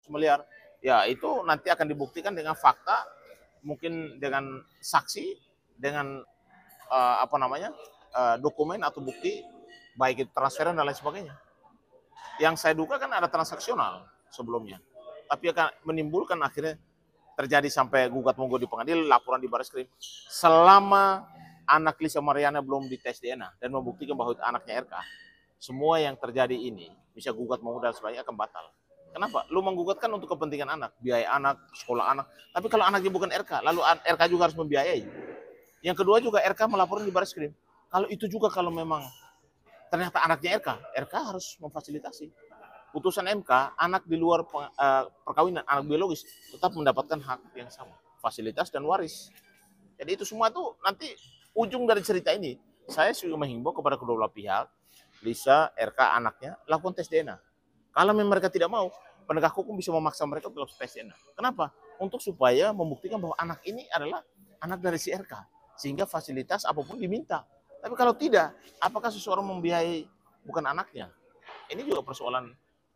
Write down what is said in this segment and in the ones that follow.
miliar. Ya itu nanti akan dibuktikan dengan fakta, mungkin dengan saksi, dengan dokumen atau bukti, baik itu transferan dan lain sebagainya. Yang saya duga kan ada transaksional sebelumnya, tapi akan menimbulkan akhirnya terjadi sampai gugat monggo di pengadilan, laporan di Barreskrim. Selama anak Lisa Mariana belum dites DNA dan membuktikan bahwa itu anaknya RK, semua yang terjadi ini bisa gugat monggo dan sebagainya akan batal. Kenapa? Lu menggugat kan untuk kepentingan anak, biaya anak, sekolah anak. Tapi kalau anaknya bukan RK, lalu RK juga harus membiayai. Yang kedua juga RK melaporkan di Barreskrim. Kalau itu juga kalau memang ternyata anaknya RK harus memfasilitasi. Putusan MK, anak di luar perkawinan, anak biologis, tetap mendapatkan hak yang sama, fasilitas dan waris. Jadi itu semua tuh nanti ujung dari cerita ini, saya juga menghimbau kepada kedua belah pihak, Lisa, RK, anaknya, lakukan tes DNA. Kalau memang mereka tidak mau, penegak hukum bisa memaksa mereka untuk tes DNA. Kenapa? Untuk supaya membuktikan bahwa anak ini adalah anak dari si RK, sehingga fasilitas apapun diminta. Tapi kalau tidak, apakah seseorang membiayai bukan anaknya? Ini juga persoalan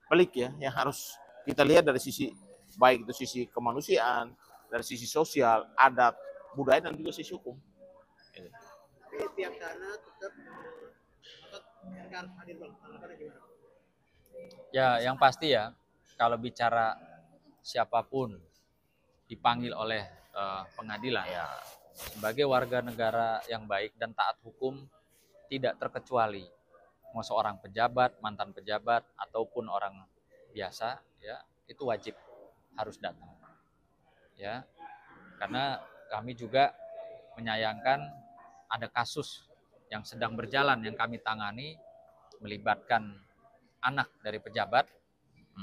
pelik ya, yang harus kita lihat dari sisi, baik itu sisi kemanusiaan, dari sisi sosial, adat, budaya, dan juga sisi hukum. Tapi pihak sana tetap harus hadir, Bang. Tanggapannya gimana? Ya, yang pasti ya, kalau bicara siapapun dipanggil oleh pengadilan, ya, sebagai warga negara yang baik dan taat hukum, tidak terkecuali mau seorang pejabat, mantan pejabat, ataupun orang biasa, ya, itu wajib harus datang. Ya, karena kami juga menyayangkan ada kasus yang sedang berjalan yang kami tangani melibatkan anak dari pejabat.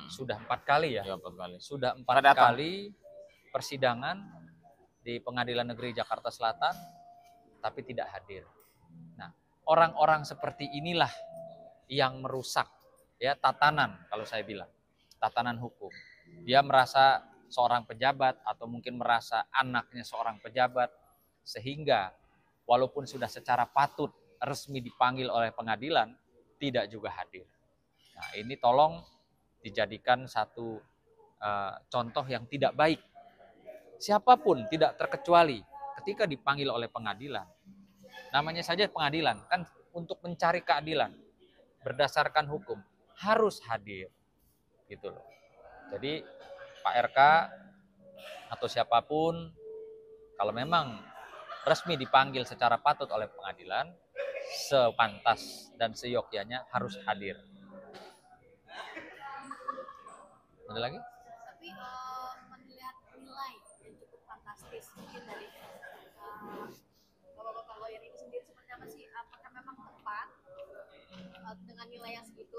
Sudah 4 kali ya, 4 kali. Sudah 4 kali persidangan di Pengadilan Negeri Jakarta Selatan, tapi tidak hadir. Nah, orang-orang seperti inilah yang merusak ya tatanan, kalau saya bilang tatanan hukum. Dia merasa seorang pejabat atau mungkin merasa anaknya seorang pejabat, sehingga walaupun sudah secara patut resmi dipanggil oleh pengadilan, tidak juga hadir. Nah, ini tolong dijadikan satu contoh yang tidak baik. Siapapun tidak terkecuali ketika dipanggil oleh pengadilan, namanya saja pengadilan kan untuk mencari keadilan berdasarkan hukum, harus hadir gitu loh. Jadi Pak RK atau siapapun kalau memang resmi dipanggil secara patut oleh pengadilan, sepantas dan seyogyanya harus hadir. Ada lagi? Tapi melihat nilai yang cukup fantastis mungkin dari bapak-bapak lawyer ini sendiri seperti apa sih? Apakah memang tepat dengan nilai yang segitu,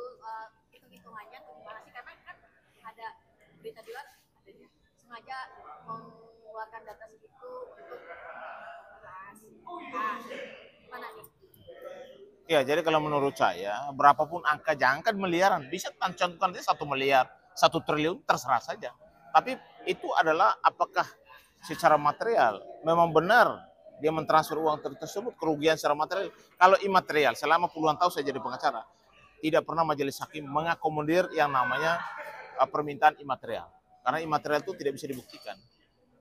hitung-hitungannya atau gimana sih? Karena kan ada berita di luar, adanya sengaja mengeluarkan data segitu untuk membahas. Gimana nih? Ya, jadi kalau menurut saya, berapapun angka, jangankan miliaran, bisa cantumkan dia 1 miliar, 1 triliun, terserah saja. Tapi itu adalah apakah secara material memang benar dia mentransfer uang tersebut, kerugian secara material. Kalau imaterial, selama puluhan tahun saya jadi pengacara, tidak pernah majelis hakim mengakomodir yang namanya permintaan imaterial. Karena imaterial itu tidak bisa dibuktikan.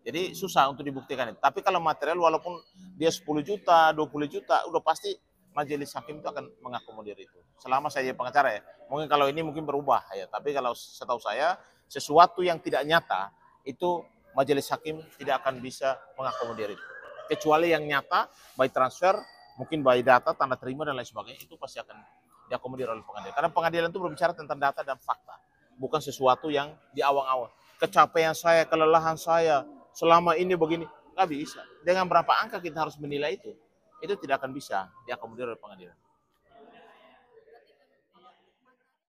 Jadi susah untuk dibuktikan itu. Tapi kalau material, walaupun dia 10 juta, 20 juta, udah pasti majelis hakim itu akan mengakomodir itu. Selama saya jadi pengacara ya. Mungkin kalau ini mungkin berubah ya. Tapi kalau setahu saya, sesuatu yang tidak nyata, itu majelis hakim tidak akan bisa mengakomodir itu. Kecuali yang nyata, by transfer, mungkin by data, tanda terima, dan lain sebagainya, itu pasti akan diakomodir oleh pengadilan. Karena pengadilan itu berbicara tentang data dan fakta. Bukan sesuatu yang di awang-awang. Kecapean saya, kelelahan saya, selama ini begini. Nggak bisa. Dengan berapa angka kita harus menilai itu tidak akan bisa diakomodir oleh pengadilan.